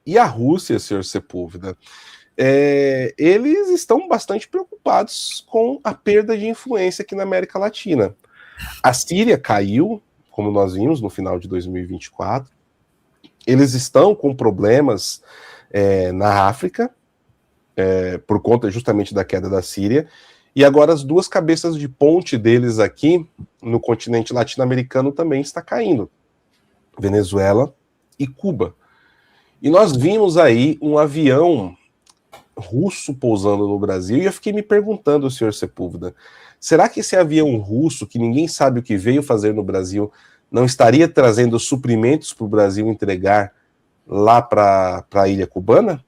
E a Rússia, senhor Sepúlveda, eles estão bastante preocupados com a perda de influência aqui na América Latina. A Síria caiu, como nós vimos, no final de 2024. Eles estão com problemas na África, por conta justamente da queda da Síria. E agora as duas cabeças de ponte deles aqui, no continente latino-americano, também está caindo. Venezuela e Cuba. E nós vimos aí um avião russo pousando no Brasil, e eu fiquei me perguntando, senhor Sepúlveda, será que esse avião russo, que ninguém sabe o que veio fazer no Brasil, não estaria trazendo suprimentos para o Brasil entregar lá para a ilha cubana?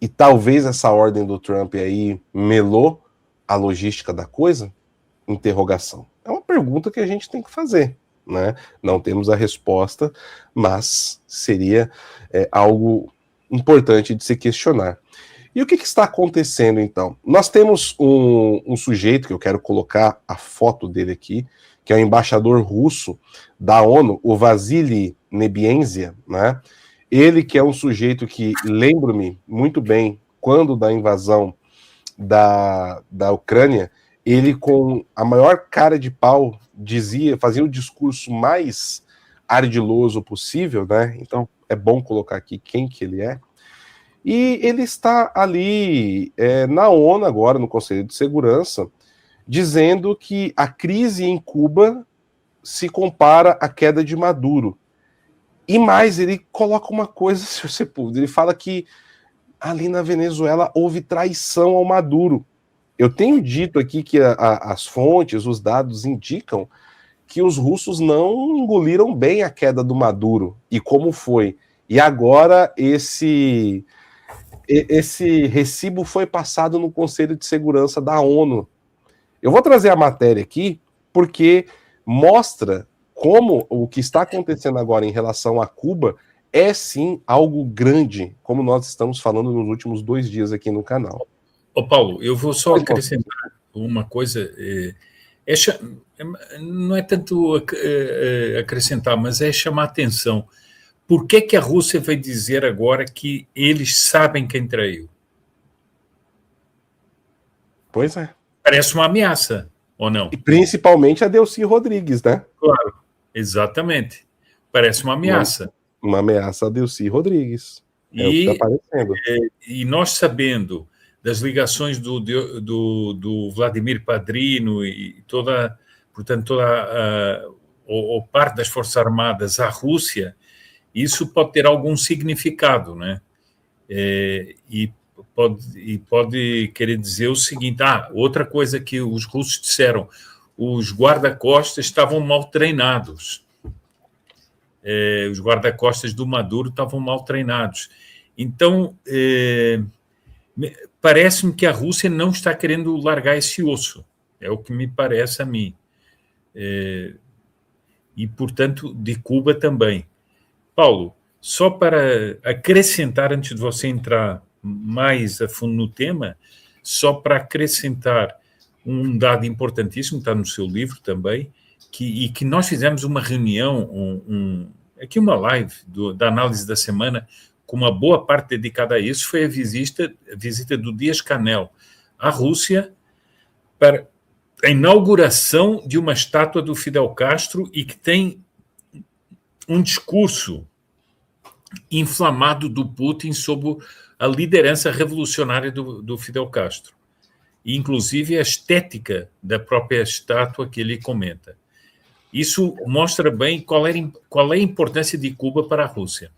E talvez essa ordem do Trump aí melou a logística da coisa? Interrogação. É uma pergunta que a gente tem que fazer, né? Não temos a resposta, mas seria algo importante de se questionar. E o que está acontecendo, então? Nós temos um sujeito, que eu quero colocar a foto dele aqui, que é o embaixador russo da ONU, o Vasily Nebenzia, né? Ele que é um sujeito que, lembro-me muito bem, quando da invasão da Ucrânia, ele com a maior cara de pau fazia o discurso mais ardiloso possível, né? Então é bom colocar aqui quem que ele é. E ele está ali na ONU agora, no Conselho de Segurança, dizendo que a crise em Cuba se compara à queda de Maduro. E mais, ele coloca uma coisa, senhor Sepúlveda, ele fala que ali na Venezuela houve traição ao Maduro. Eu tenho dito aqui que as fontes, os dados indicam que os russos não engoliram bem a queda do Maduro e como foi. E agora esse recibo foi passado no Conselho de Segurança da ONU. Eu vou trazer a matéria aqui porque mostra como o que está acontecendo agora em relação a Cuba é sim algo grande, como nós estamos falando nos últimos 2 dias aqui no canal. Ô Paulo, eu vou só acrescentar uma coisa. Não é tanto acrescentar, mas é chamar atenção. Por que a Rússia vai dizer agora que eles sabem quem traiu? Pois é. Parece uma ameaça, ou não? E principalmente a Delcy Rodrigues, né? Claro, exatamente. Parece uma ameaça. Uma ameaça a Delcy Rodrigues. É o que está aparecendo. E nós sabendo das ligações do Vladimir Padrino e toda o parte das Forças Armadas à Rússia, isso pode ter algum significado, né? E pode querer dizer o seguinte: outra coisa que os russos disseram, os guarda-costas estavam mal treinados. Os guarda-costas do Maduro estavam mal treinados. Então, parece-me que a Rússia não está querendo largar esse osso. É o que me parece a mim. E, portanto, de Cuba também. Paulo, só para acrescentar, antes de você entrar mais a fundo no tema, só para acrescentar um dado importantíssimo, está no seu livro também, que nós fizemos uma reunião, aqui uma live da análise da semana, com uma boa parte dedicada a isso, foi a visita do Dias-Canel à Rússia para a inauguração de uma estátua do Fidel Castro e que tem um discurso inflamado do Putin sobre a liderança revolucionária do Fidel Castro. E, inclusive, a estética da própria estátua que ele comenta. Isso mostra bem qual é a importância de Cuba para a Rússia.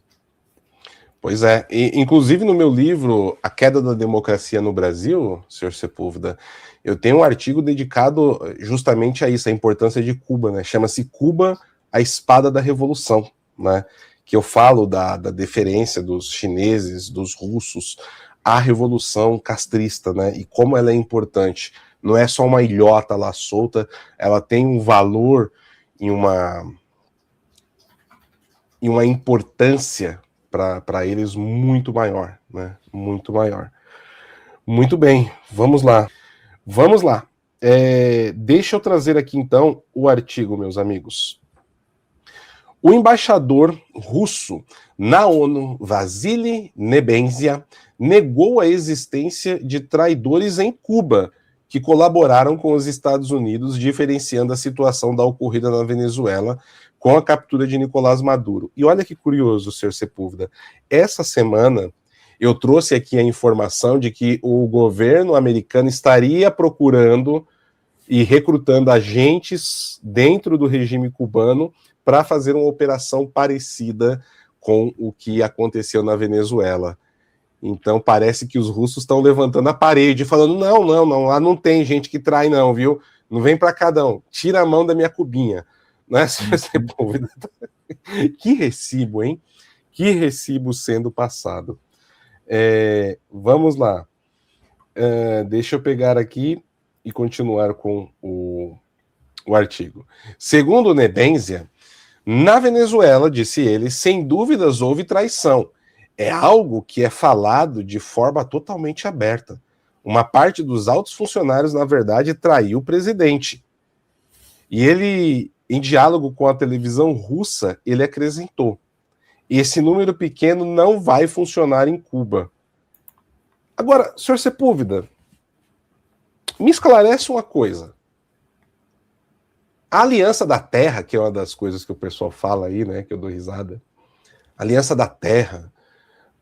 Pois é. E, inclusive, no meu livro A Queda da Democracia no Brasil, senhor Sepúlveda, eu tenho um artigo dedicado justamente a isso, a importância de Cuba, né? Chama-se Cuba, a Espada da Revolução, né? Que eu falo da deferência dos chineses, dos russos, à Revolução Castrista, né? E como ela é importante. Não é só uma ilhota lá solta, ela tem um valor e uma importância para eles muito maior, né? Muito maior. Muito bem, vamos lá. Vamos lá. Deixa eu trazer aqui, então, o artigo, meus amigos. O embaixador russo na ONU, Vasily Nebenzia, negou a existência de traidores em Cuba que colaboraram com os Estados Unidos, diferenciando a situação da ocorrida na Venezuela com a captura de Nicolás Maduro. E olha que curioso, Sr. Sepúlveda, essa semana eu trouxe aqui a informação de que o governo americano estaria procurando e recrutando agentes dentro do regime cubano para fazer uma operação parecida com o que aconteceu na Venezuela. Então parece que os russos estão levantando a parede, falando, não, lá não tem gente que trai não, viu? Não vem para cá não, tira a mão da minha cubinha. Não é, Sr. Sepúlveda? Que recibo, hein? Que recibo sendo passado. Vamos lá. Deixa eu pegar aqui e continuar com o artigo. Segundo Nebenzia, na Venezuela, disse ele, sem dúvidas houve traição. É algo que é falado de forma totalmente aberta. Uma parte dos altos funcionários, na verdade, traiu o presidente. E ele, em diálogo com a televisão russa, ele acrescentou: esse número pequeno não vai funcionar em Cuba. Agora, Sr. Sepúlveda, me esclarece uma coisa. A Aliança da Terra, que é uma das coisas que o pessoal fala aí, né, que eu dou risada, a Aliança da Terra,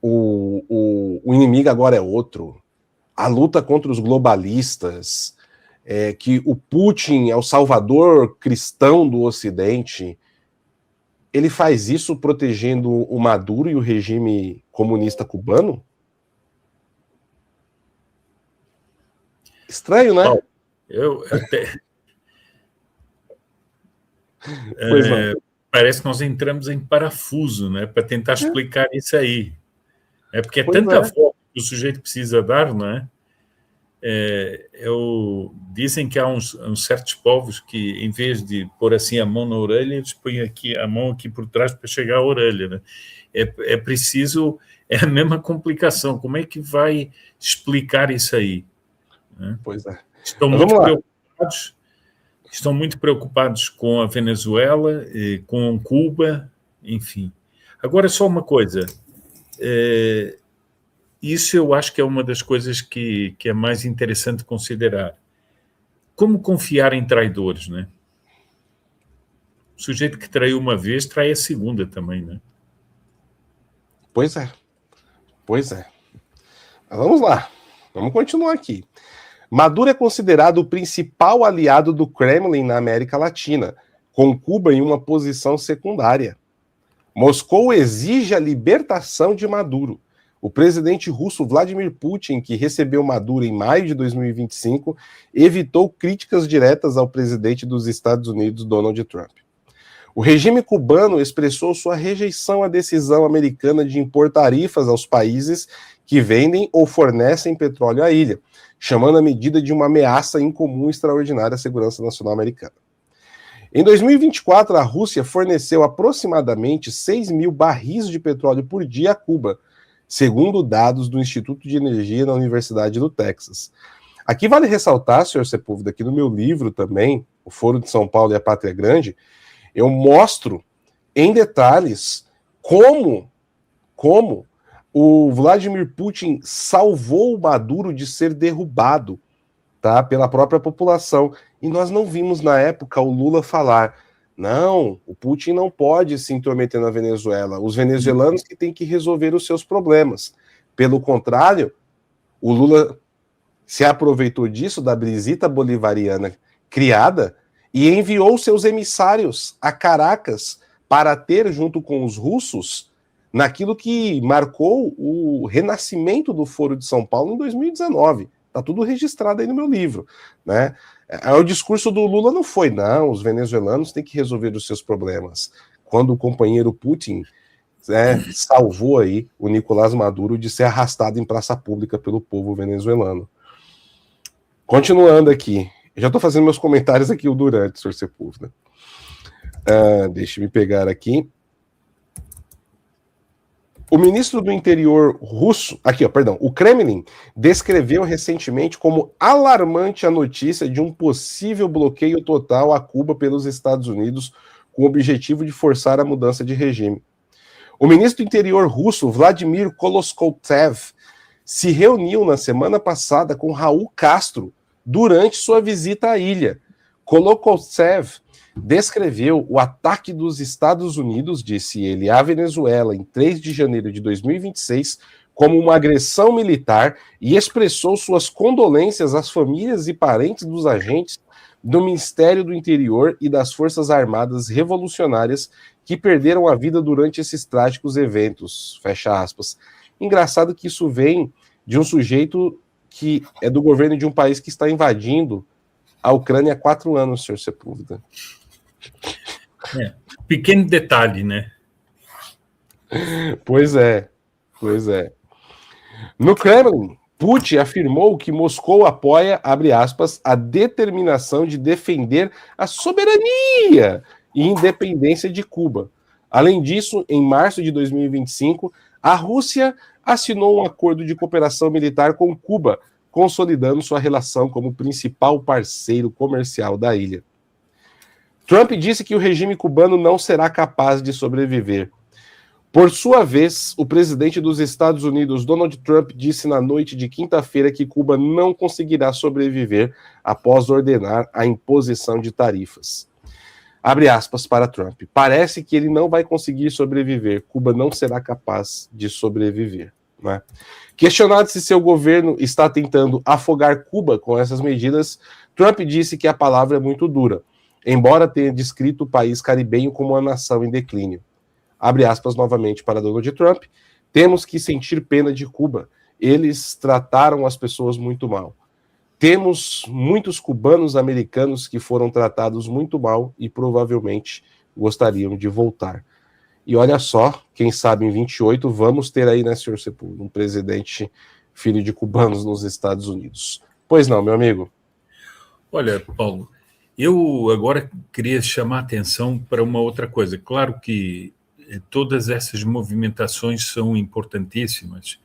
o inimigo agora é outro, a luta contra os globalistas, que o Putin é o salvador cristão do Ocidente, ele faz isso protegendo o Maduro e o regime comunista cubano? Estranho, né? Bom, eu até... parece que nós entramos em parafuso, né, para tentar explicar isso aí. Porque é tanta volta que o sujeito precisa dar, não é? Dizem que há uns certos povos que, em vez de pôr assim a mão na orelha, eles põem aqui, a mão aqui por trás para chegar à orelha, né? É preciso, é a mesma complicação. Como é que vai explicar isso aí? Né? Pois é. Estão muito preocupados com a Venezuela, com Cuba, enfim. Agora, só uma coisa. Isso eu acho que é uma das coisas que é mais interessante considerar. Como confiar em traidores, né? O sujeito que traiu uma vez, trai a segunda também, né? Pois é. Mas vamos lá. Vamos continuar aqui. Maduro é considerado o principal aliado do Kremlin na América Latina, com Cuba em uma posição secundária. Moscou exige a libertação de Maduro. O presidente russo Vladimir Putin, que recebeu Maduro em maio de 2025, evitou críticas diretas ao presidente dos Estados Unidos, Donald Trump. O regime cubano expressou sua rejeição à decisão americana de impor tarifas aos países que vendem ou fornecem petróleo à ilha, chamando a medida de uma ameaça incomum e extraordinária à segurança nacional americana. Em 2024, a Rússia forneceu aproximadamente 6 mil barris de petróleo por dia a Cuba, segundo dados do Instituto de Energia da Universidade do Texas. Aqui vale ressaltar, Sr. Sepúlveda, que no meu livro também, O Foro de São Paulo e a Pátria Grande, eu mostro em detalhes como o Vladimir Putin salvou o Maduro de ser derrubado, tá, pela própria população. E nós não vimos na época o Lula falar: não, o Putin não pode se intrometer na Venezuela, os venezuelanos que têm que resolver os seus problemas. Pelo contrário, o Lula se aproveitou disso, da brisita bolivariana criada, e enviou seus emissários a Caracas para ter, junto com os russos, naquilo que marcou o renascimento do Foro de São Paulo em 2019. Está tudo registrado aí no meu livro, né? O discurso do Lula não foi, não, os venezuelanos têm que resolver os seus problemas. Quando o companheiro Putin salvou aí o Nicolás Maduro de ser arrastado em praça pública pelo povo venezuelano. Continuando aqui, eu já estou fazendo meus comentários aqui durante, Sr. Sepúlveda. Deixa-me pegar aqui. O ministro do interior russo, o Kremlin, descreveu recentemente como alarmante a notícia de um possível bloqueio total a Cuba pelos Estados Unidos, com o objetivo de forçar a mudança de regime. O ministro do Interior russo, Vladimir Koloskoltsev, se reuniu na semana passada com Raul Castro durante sua visita à ilha. Koloskoltsev descreveu o ataque dos Estados Unidos, disse ele, à Venezuela em 3 de janeiro de 2026 como uma agressão militar e expressou suas condolências às famílias e parentes dos agentes do Ministério do Interior e das Forças Armadas Revolucionárias que perderam a vida durante esses trágicos eventos, fecha aspas. Engraçado que isso vem de um sujeito que é do governo de um país que está invadindo a Ucrânia há 4 anos, senhor Sepúlveda. Pequeno detalhe, né? Pois é. No Kremlin, Putin afirmou que Moscou apoia, abre aspas, a determinação de defender a soberania e independência de Cuba. Além disso, em março de 2025, a Rússia assinou um acordo de cooperação militar com Cuba, consolidando sua relação como principal parceiro comercial da ilha. Trump disse que o regime cubano não será capaz de sobreviver. Por sua vez, o presidente dos Estados Unidos, Donald Trump, disse na noite de quinta-feira que Cuba não conseguirá sobreviver após ordenar a imposição de tarifas. Abre aspas para Trump. Parece que ele não vai conseguir sobreviver. Cuba não será capaz de sobreviver. Né? Questionado se seu governo está tentando afogar Cuba com essas medidas, Trump disse que a palavra é muito dura, embora tenha descrito o país caribenho como uma nação em declínio. Abre aspas novamente para Donald Trump. Temos que sentir pena de Cuba. Eles trataram as pessoas muito mal. Temos muitos cubanos americanos que foram tratados muito mal e provavelmente gostariam de voltar. E olha só, quem sabe em 28 vamos ter aí, né, senhor Sepúlveda, um presidente filho de cubanos nos Estados Unidos. Pois não, meu amigo? Olha, Paulo, eu agora queria chamar a atenção para uma outra coisa. Claro que todas essas movimentações são importantíssimas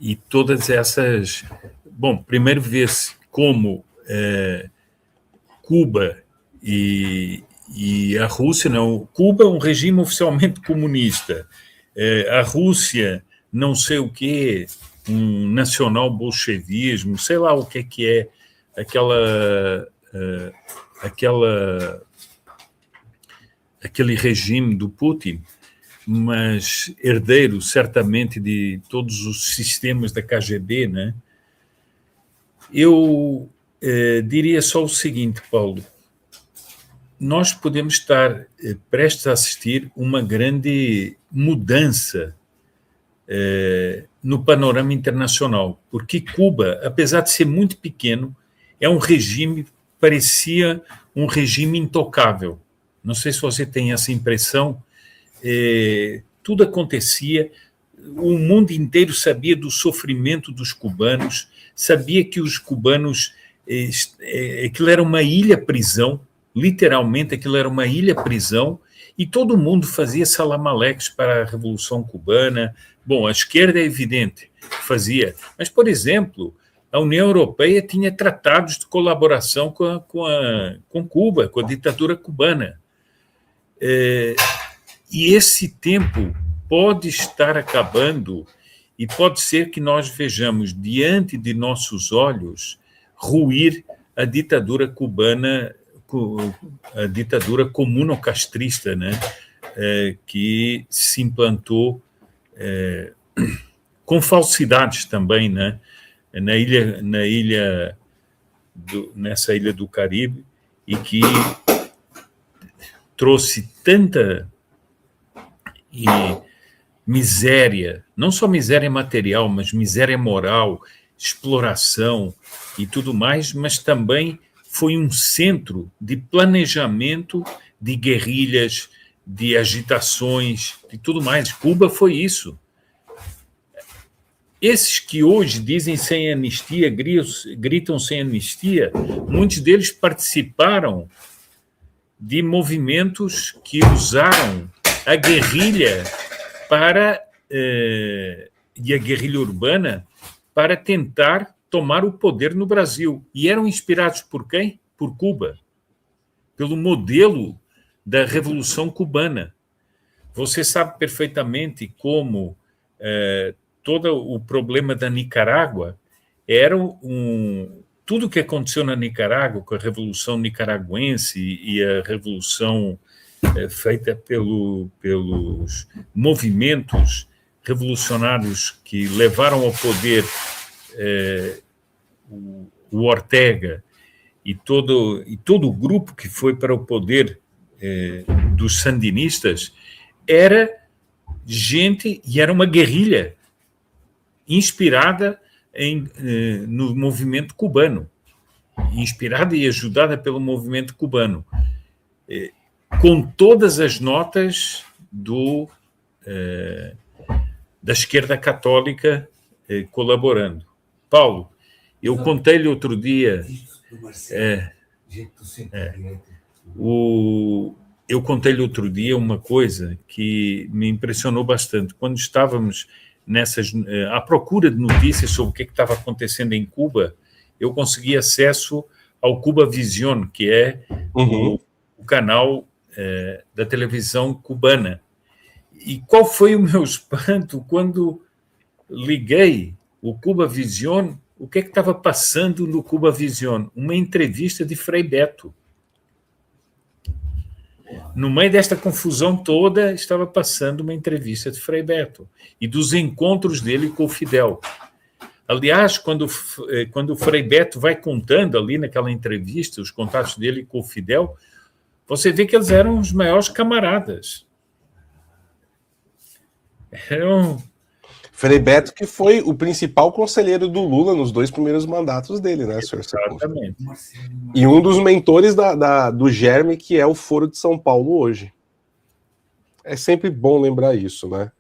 e todas essas... Bom, primeiro vê-se como Cuba e a Rússia, não, Cuba é um regime oficialmente comunista, a Rússia não sei o quê, um nacional-bolchevismo, sei lá o que é aquele regime do Putin, mas herdeiro certamente de todos os sistemas da KGB, né? Eu diria só o seguinte, Paulo, nós podemos estar prestes a assistir uma grande mudança no panorama internacional, porque Cuba, apesar de ser muito pequeno, é um regime, parecia um regime intocável. Não sei se você tem essa impressão, tudo acontecia, o mundo inteiro sabia do sofrimento dos cubanos, sabia que os cubanos, aquilo era uma ilha-prisão, literalmente aquilo era uma ilha-prisão, e todo mundo fazia salamaleques para a Revolução Cubana. Bom, a esquerda é evidente que fazia, mas, por exemplo, a União Europeia tinha tratados de colaboração com Cuba, com a ditadura cubana. E esse tempo pode estar acabando e pode ser que nós vejamos diante de nossos olhos ruir a ditadura cubana, a ditadura comunocastrista, né, que se implantou com falsidades também, né, nessa ilha do Caribe, e que trouxe tanta miséria, não só miséria material, mas miséria moral, exploração e tudo mais, mas também foi um centro de planejamento de guerrilhas, de agitações e tudo mais. Cuba foi isso. Esses que hoje dizem sem anistia, gritam sem anistia, muitos deles participaram de movimentos que usaram a guerrilha e a guerrilha urbana para tentar tomar o poder no Brasil. E eram inspirados por quem? Por Cuba. Pelo modelo da Revolução Cubana. Você sabe perfeitamente como todo o problema da Nicarágua era tudo o que aconteceu na Nicarágua, com a Revolução Nicaragüense e a Revolução feita pelos movimentos revolucionários que levaram ao poder o Ortega e todo o grupo que foi para o poder dos sandinistas, era gente, e era uma guerrilha inspirada no movimento cubano, inspirada e ajudada pelo movimento cubano, com todas as notas da esquerda católica colaborando. Paulo, eu contei-lhe outro dia... Eu contei-lhe outro dia uma coisa que me impressionou bastante. Quando estávamos à procura de notícias sobre o que estava acontecendo em Cuba, eu consegui acesso ao Cuba Vision, que é o canal da televisão cubana. E qual foi o meu espanto quando liguei o Cuba Vision? O que estava passando no Cuba Vision? Uma entrevista de Frei Beto. No meio desta confusão toda, estava passando uma entrevista de Frei Beto e dos encontros dele com o Fidel. Aliás, quando o Frei Beto vai contando ali naquela entrevista os contatos dele com o Fidel, você vê que eles eram os maiores camaradas. Frei Beto, que foi o principal conselheiro do Lula nos 2 primeiros mandatos dele, né, senhor? Exatamente. E um dos mentores do Germe, que é o Foro de São Paulo hoje. É sempre bom lembrar isso, né?